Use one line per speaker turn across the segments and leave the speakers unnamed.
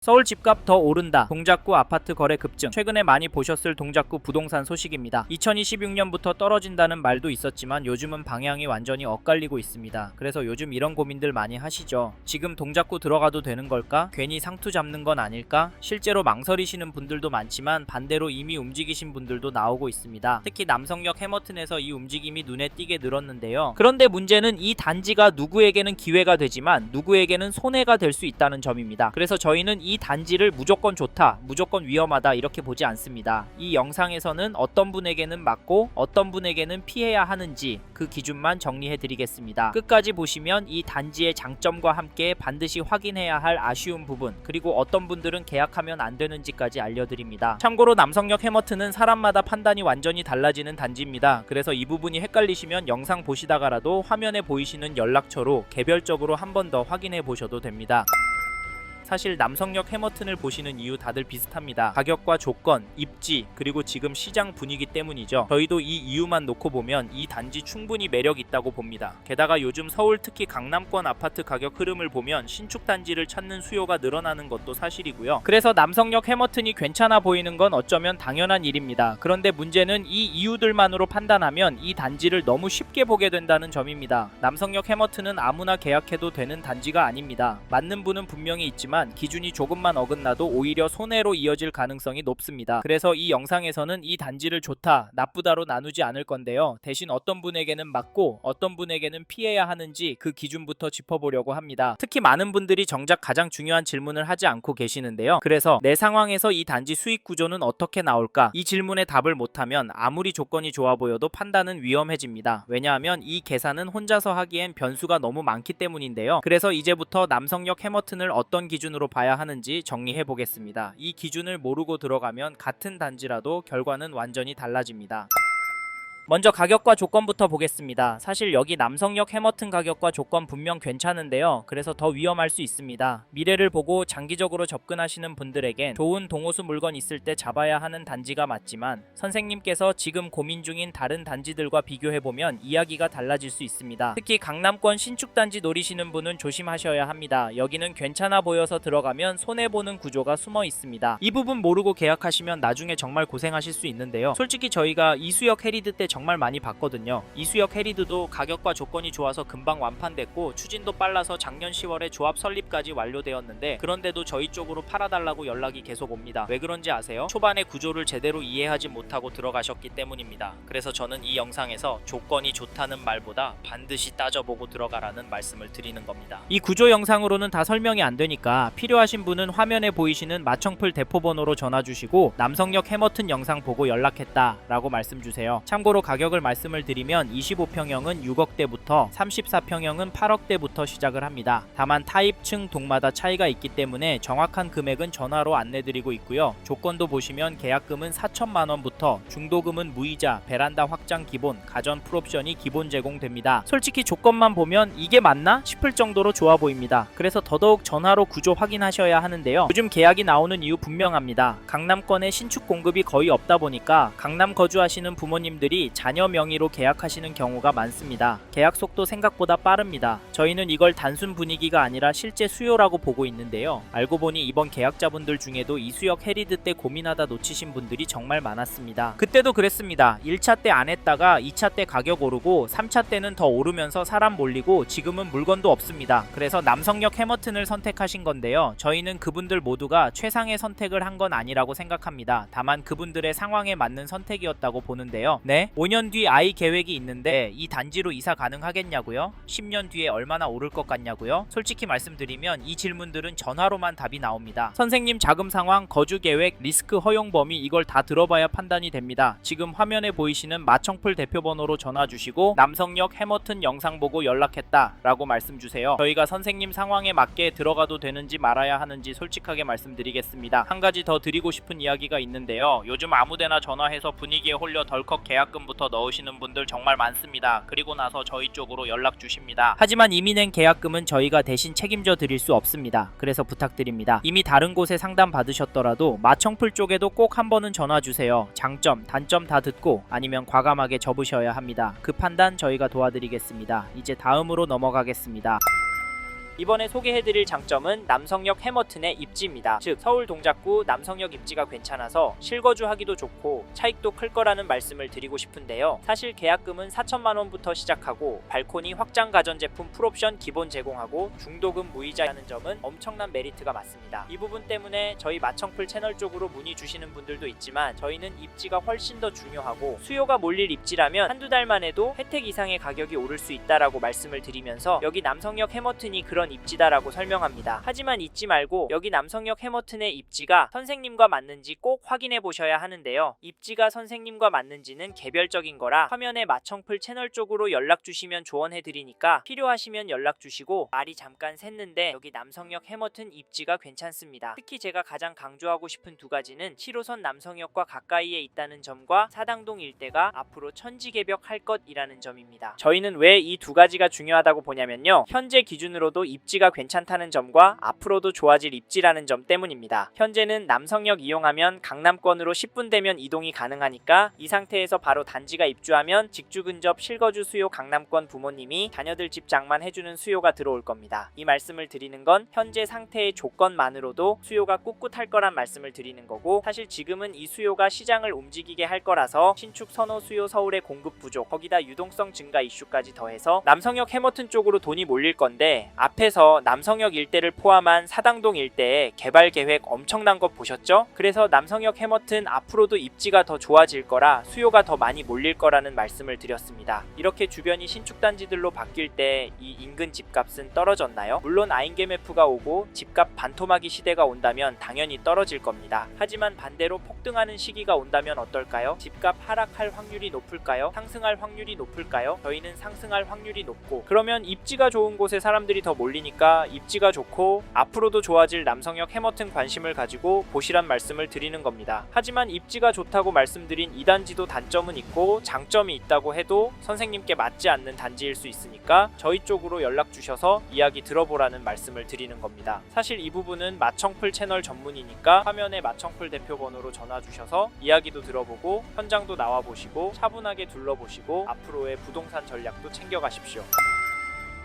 서울 집값 더 오른다. 동작구 아파트 거래 급증. 최근에 많이 보셨을 동작구 부동산 소식입니다. 2026년부터 떨어진다는 말도 있었지만 요즘은 방향이 완전히 엇갈리고 있습니다. 그래서 요즘 이런 고민들 많이 하시죠. 지금 동작구 들어가도 되는 걸까? 괜히 상투 잡는 건 아닐까? 실제로 망설이시는 분들도 많지만 반대로 이미 움직이신 분들도 나오고 있습니다. 특히 남성역 해머튼에서 이 움직임이 눈에 띄게 늘었는데요. 그런데 문제는 이 단지가 누구에게는 기회가 되지만 누구에게는 손해가 될 수 있다는 점입니다. 그래서 저희는 이 단지를 무조건 좋다, 무조건 위험하다 이렇게 보지 않습니다. 이 영상에서는 어떤 분에게는 맞고 어떤 분에게는 피해야 하는지 그 기준만 정리해 드리겠습니다. 끝까지 보시면 이 단지의 장점과 함께 반드시 확인해야 할 아쉬운 부분, 그리고 어떤 분들은 계약하면 안 되는지까지 알려드립니다. 참고로 남성역 해머튼은 사람마다 판단이 완전히 달라지는 단지입니다. 그래서 이 부분이 헷갈리시면 영상 보시다가라도 화면에 보이시는 연락처로 개별적으로 한 번 더 확인해 보셔도 됩니다. 사실 남성역 해머튼을 보시는 이유 다들 비슷합니다. 가격과 조건, 입지, 그리고 지금 시장 분위기 때문이죠. 저희도 이 이유만 놓고 보면 이 단지 충분히 매력 있다고 봅니다. 게다가 요즘 서울 특히 강남권 아파트 가격 흐름을 보면 신축 단지를 찾는 수요가 늘어나는 것도 사실이고요. 그래서 남성역 해머튼이 괜찮아 보이는 건 어쩌면 당연한 일입니다. 그런데 문제는 이 이유들만으로 판단하면 이 단지를 너무 쉽게 보게 된다는 점입니다. 남성역 해머튼은 아무나 계약해도 되는 단지가 아닙니다. 맞는 분은 분명히 있지만 기준이 조금만 어긋나도 오히려 손해로 이어질 가능성이 높습니다. 그래서 이 영상에서는 이 단지를 좋다, 나쁘다로 나누지 않을 건데요. 대신 어떤 분에게는 맞고 어떤 분에게는 피해야 하는지 그 기준부터 짚어보려고 합니다. 특히 많은 분들이 정작 가장 중요한 질문을 하지 않고 계시는데요. 그래서 내 상황에서 이 단지 수익 구조는 어떻게 나올까? 이 질문에 답을 못하면 아무리 조건이 좋아 보여도 판단은 위험해집니다. 왜냐하면 이 계산은 혼자서 하기엔 변수가 너무 많기 때문인데요. 그래서 이제부터 남성역 해머튼을 어떤 기준으로 봐야 하는지 정리해 보겠습니다. 이 기준을 모르고 들어가면 같은 단지라도 결과는 완전히 달라집니다. 먼저 가격과 조건부터 보겠습니다. 사실 여기 남성역 해머튼 가격과 조건 분명 괜찮은데요. 그래서 더 위험할 수 있습니다. 미래를 보고 장기적으로 접근하시는 분들에겐 좋은 동호수 물건 있을 때 잡아야 하는 단지가 맞지만 선생님께서 지금 고민 중인 다른 단지들과 비교해보면 이야기가 달라질 수 있습니다. 특히 강남권 신축 단지 노리시는 분은 조심하셔야 합니다. 여기는 괜찮아 보여서 들어가면 손해보는 구조가 숨어 있습니다. 이 부분 모르고 계약하시면 나중에 정말 고생하실 수 있는데요. 솔직히 저희가 이수역 해리드 때 정말 많이 봤거든요. 이수역 해리드도 가격과 조건이 좋아서 금방 완판됐고 추진도 빨라서 작년 10월에 조합 설립까지 완료되었는데 그런데도 저희 쪽으로 팔아달라고 연락이 계속 옵니다. 왜 그런지 아세요? 초반에 구조를 제대로 이해하지 못하고 들어가셨기 때문입니다. 그래서 저는 이 영상에서 조건이 좋다는 말보다 반드시 따져보고 들어가라는 말씀을 드리는 겁니다. 이 구조 영상으로는 다 설명이 안 되니까 필요하신 분은 화면에 보이시는 마청풀 대포번호로 전화주시고 남성역 해머튼 영상 보고 연락했다 라고 말씀 주세요. 참고로 가격을 말씀을 드리면 25평형은 6억대부터 34평형은 8억대부터 시작을 합니다. 다만 타입층 동마다 차이가 있기 때문에 정확한 금액은 전화로 안내드리고 있고요. 조건도 보시면 계약금은 4천만원부터 중도금은 무이자, 베란다 확장 기본, 가전 풀옵션이 기본 제공됩니다. 솔직히 조건만 보면 이게 맞나 싶을 정도로 좋아 보입니다. 그래서 더더욱 전화로 구조 확인하셔야 하는데요. 요즘 계약이 나오는 이유 분명합니다. 강남권에 신축 공급이 거의 없다 보니까 강남 거주하시는 부모님들이 자녀 명의로 계약하시는 경우가 많습니다. 계약 속도 생각보다 빠릅니다. 저희는 이걸 단순 분위기가 아니라 실제 수요라고 보고 있는데요. 알고 보니 이번 계약자분들 중에도 이수역 해리드 때 고민하다 놓치신 분들이 정말 많았습니다. 그때도 그랬습니다. 1차 때 안 했다가 2차 때 가격 오르고 3차 때는 더 오르면서 사람 몰리고 지금은 물건도 없습니다. 그래서 남성역 해머튼을 선택하신 건데요. 저희는 그분들 모두가 최상의 선택을 한 건 아니라고 생각합니다. 다만 그분들의 상황에 맞는 선택이었다고 보는데요. 네? 5년 뒤 아이 계획이 있는데 이 단지로 이사 가능하겠냐고요? 10년 뒤에 얼마나 오를 것 같냐고요? 솔직히 말씀드리면 이 질문들은 전화로만 답이 나옵니다. 선생님 자금 상황, 거주 계획, 리스크 허용 범위 이걸 다 들어봐야 판단이 됩니다. 지금 화면에 보이시는 마청풀 대표번호로 전화 주시고 남성역 해머튼 영상 보고 연락했다 라고 말씀 주세요. 저희가 선생님 상황에 맞게 들어가도 되는지 말아야 하는지 솔직하게 말씀드리겠습니다. 한 가지 더 드리고 싶은 이야기가 있는데요. 요즘 아무데나 전화해서 분위기에 홀려 덜컥 계약금부터 넣으시는 분들 정말 많습니다. 그리고 나서 저희 쪽으로 연락 주십니다. 하지만 이미 낸 계약금은 저희가 대신 책임져 드릴 수 없습니다. 그래서 부탁드립니다. 이미 다른 곳에 상담 받으셨더라도 마청풀 쪽에도 꼭 한 번은 전화 주세요. 장점, 단점 다 듣고 아니면 과감하게 접으셔야 합니다. 그 판단 저희가 도와드리겠습니다. 이제 다음으로 넘어가겠습니다. 이번에 소개해드릴 장점은 남성역 해머튼의 입지입니다. 즉 서울 동작구 남성역 입지가 괜찮아서 실거주하기도 좋고 차익도 클 거라는 말씀을 드리고 싶은데요. 사실 계약금은 4천만원부터 시작하고 발코니 확장 가전제품 풀옵션 기본 제공하고 중도금 무이자라는 점은 엄청난 메리트가 맞습니다. 이 부분 때문에 저희 마청풀 채널 쪽으로 문의 주시는 분들도 있지만 저희는 입지가 훨씬 더 중요하고 수요가 몰릴 입지라면 한두 달만 해도 혜택 이상의 가격이 오를 수 있다라고 말씀을 드리면서 여기 남성역 해머튼이 그런 입지다라고 설명합니다. 하지만 잊지 말고 여기 남성역 해머튼의 입지가 선생님과 맞는지 꼭 확인해 보셔야 하는데요. 입지가 선생님과 맞는지는 개별적인 거라 화면에 마청풀 채널 쪽으로 연락 주시면 조언해 드리니까 필요하시면 연락 주시고 말이 잠깐 샜는데 여기 남성역 해머튼 입지가 괜찮습니다. 특히 제가 가장 강조하고 싶은 두 가지는 7호선 남성역과 가까이에 있다는 점과 사당동 일대가 앞으로 천지개벽할 것이라는 점입니다. 저희는 왜 이 두 가지가 중요하다고 보냐면요. 현재 기준으로도 입지가 괜찮다는 점과 앞으로도 좋아질 입지라는 점 때문입니다. 현재는 남성역 이용하면 강남권으로 10분 되면 이동이 가능하니까 이 상태에서 바로 단지가 입주하면 직주 근접 실거주 수요 강남권 부모님이 자녀들 집 장만해주는 수요가 들어올 겁니다. 이 말씀을 드리는 건 현재 상태의 조건만으로도 수요가 꿋꿋할 거란 말씀을 드리는 거고 사실 지금은 이 수요가 시장을 움직이게 할 거라서 신축 선호 수요 서울의 공급 부족 거기다 유동성 증가 이슈까지 더해서 남성역 해머튼 쪽으로 돈이 몰릴 건데 앞에서 남성역 일대를 포함한 사당동 일대의 개발 계획 엄청난 거 보셨죠? 그래서 남성역 해머튼 앞으로도 입지가 더 좋아질 거라 수요가 더 많이 몰릴 거라는 말씀을 드렸습니다. 이렇게 주변이 신축 단지들로 바뀔 때 이 인근 집값은 떨어졌나요? 물론 아인게메프가 오고 집값 반토막이 시대가 온다면 당연히 떨어질 겁니다. 하지만 반대로 폭등하는 시기가 온다면 어떨까요? 집값 하락할 확률이 높을까요? 상승할 확률이 높을까요? 저희는 상승할 확률이 높고 그러면 입지가 좋은 곳에 사람들이 더 몰리니까 입지가 좋고 앞으로도 좋아질 남성역 해머튼 관심을 가지고 보시란 말씀을 드리는 겁니다. 하지만 입지가 좋다고 말씀드린 이 단지도 단점은 있고 장점이 있다고 해도 선생님께 맞지 않는 단지일 수 있으니까 저희 쪽으로 연락 주셔서 이야기 들어보라는 말씀을 드리는 겁니다. 사실 이 부분은 마청풀 채널 전문이니까 화면에 마청풀 대표 번호로 전화 주셔서 이야기도 들어보고 현장도 나와보시고 차분하게 둘러보시고 앞으로의 부동산 전략도 챙겨가십시오.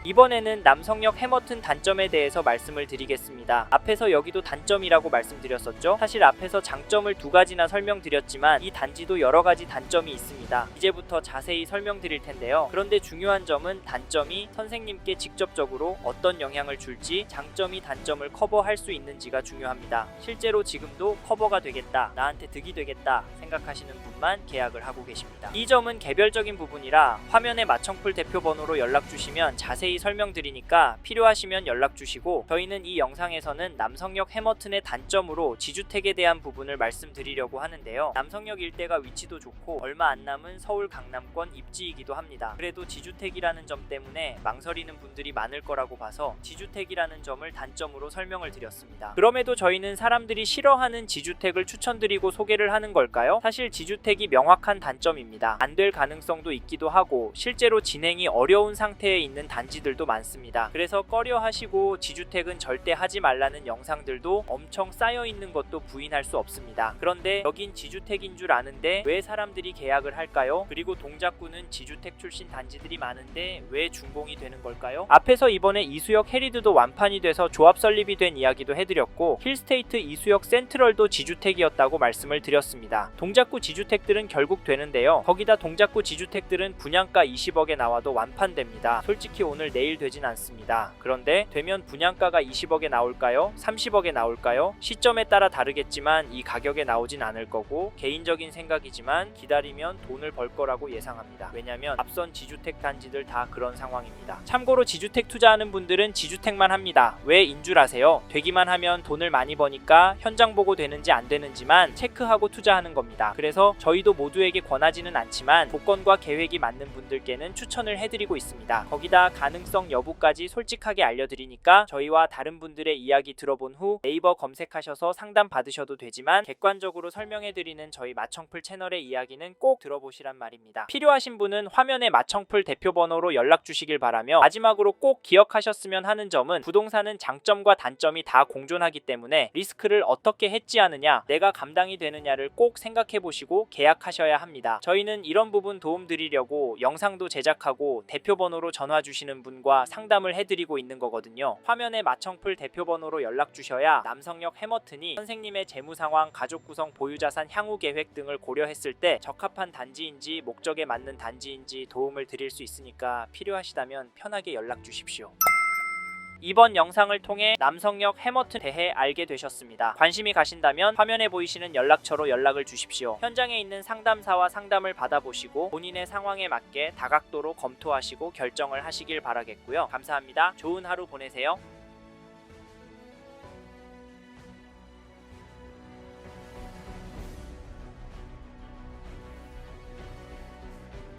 이번에는 남성역 해머튼 단점에 대해서 말씀을 드리겠습니다. 앞에서 여기도 단점이라고 말씀드렸었죠? 사실 앞에서 장점을 두 가지나 설명드렸지만 이 단지도 여러 가지 단점이 있습니다. 이제부터 자세히 설명드릴 텐데요. 그런데 중요한 점은 단점이 선생님께 직접적으로 어떤 영향을 줄지 장점이 단점을 커버할 수 있는지가 중요합니다. 실제로 지금도 커버가 되겠다, 나한테 득이 되겠다 생각하시는 분만 계약을 하고 계십니다. 이 점은 개별적인 부분이라 화면에 마청풀 대표 번호로 연락 주시면 자세히 설명드리니까 필요하시면 연락 주시고 저희는 이 영상에서는 남성역 해머튼의 단점으로 지주택에 대한 부분을 말씀드리려고 하는데요. 남성역 일대가 위치도 좋고 얼마 안 남은 서울 강남권 입지이기도 합니다. 그래도 지주택이라는 점 때문에 망설이는 분들이 많을 거라고 봐서 지주택이라는 점을 단점으로 설명을 드렸습니다. 그럼에도 저희는 사람들이 싫어하는 지주택을 추천드리고 소개를 하는 걸까요? 사실 지주택이 명확한 단점입니다. 안 될 가능성도 있기도 하고 실제로 진행이 어려운 상태에 있는 단지들도 많습니다. 그래서 꺼려 하시고 지주택은 절대 하지 말라는 영상들도 엄청 쌓여 있는 것도 부인할 수 없습니다. 그런데 여긴 지주택인 줄 아는데 왜 사람들이 계약을 할까요? 그리고 동작구는 지주택 출신 단지들이 많은데 왜 준공이 되는 걸까요? 앞에서 이번에 이수역 해리드도 완판이 돼서 조합 설립이 된 이야기도 해드렸고 힐스테이트 이수역 센트럴도 지주택이었다고 말씀을 드렸습니다. 동작구 지주택들은 결국 되는데요. 거기다 동작구 지주택들은 분양가 20억에 나와도 완판됩니다. 솔직히 오늘 내일 되진 않습니다. 그런데 되면 분양가가 20억에 나올까요? 30억에 나올까요? 시점에 따라 다르겠지만 이 가격에 나오진 않을 거고 개인적인 생각이지만 기다리면 돈을 벌 거라고 예상합니다. 왜냐면 앞선 지주택 단지들 다 그런 상황입니다. 참고로 지주택 투자하는 분들은 지주택만 합니다. 왜 인 줄 아세요? 되기만 하면 돈을 많이 버니까 현장 보고 되는지 안 되는지만 체크하고 투자하는 겁니다. 그래서 저희도 모두에게 권하지는 않지만 조건과 계획이 맞는 분들께는 추천을 해드리고 있습니다. 거기다 가능성 여부까지 솔직하게 알려드리니까 저희와 다른 분들의 이야기 들어본 후 네이버 검색하셔서 상담 받으셔도 되지만 객관적으로 설명해드리는 저희 마청풀 채널의 이야기는 꼭 들어보시란 말입니다. 필요하신 분은 화면에 마청풀 대표 번호로 연락 주시길 바라며 마지막으로 꼭 기억하셨으면 하는 점은 부동산은 장점과 단점이 다 공존하기 때문에 리스크를 어떻게 해지하느냐 내가 감당이 되느냐를 꼭 생각해 보시고 계약하셔야 합니다. 저희는 이런 부분 도움 드리려고 영상도 제작하고 대표 번호로 전화 주시는 분과 상담을 해드리고 있는 거거든요. 화면에 마청풀 대표번호로 연락 주셔야 남성역 해머튼이 선생님의 재무 상황, 가족 구성, 보유자산, 향후 계획 등을 고려했을 때 적합한 단지인지 목적에 맞는 단지인지 도움을 드릴 수 있으니까 필요하시다면 편하게 연락 주십시오. 이번 영상을 통해 남성역 해머튼 대해 알게 되셨습니다. 관심이 가신다면 화면에 보이시는 연락처로 연락을 주십시오. 현장에 있는 상담사와 상담을 받아보시고 본인의 상황에 맞게 다각도로 검토하시고 결정을 하시길 바라겠고요. 감사합니다. 좋은 하루 보내세요.